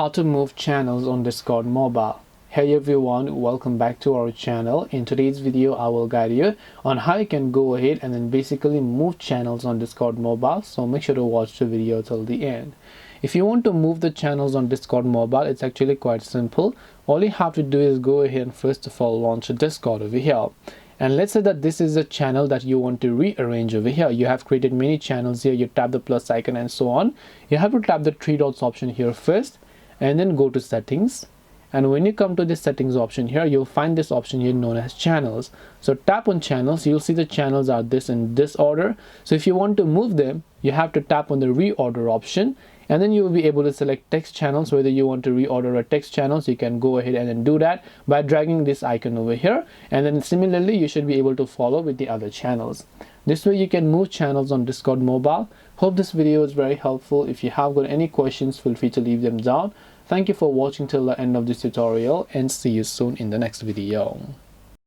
How to move channels on Discord mobile. Hey everyone, welcome back to our channel. In today's video I will guide you on how you can go ahead and then basically move channels on Discord mobile, so make sure to watch the video till the end. If you want to move the channels on Discord mobile, it's actually quite simple. All you have to do is go ahead and first of all launch a Discord over here. And let's say that this is a channel that you want to rearrange over here. You have created many channels here. You tap the plus icon and so on. You have to tap the three dots option here first and then go to settings. And when you come to the settings option here, you'll find this option here known as channels. So tap on channels. You'll see the channels are this in this order. So if you want to move them, you have to tap on the reorder option, and then you will be able to select text channels. Whether you want to reorder a text channels, you can go ahead and then do that by dragging this icon over here, and then similarly you should be able to follow with the other channels. This way you can move channels on Discord mobile. Hope this video was very helpful. If you have got any questions, feel free to leave them down. Thank you for watching till the end of this tutorial, and see you soon in the next video.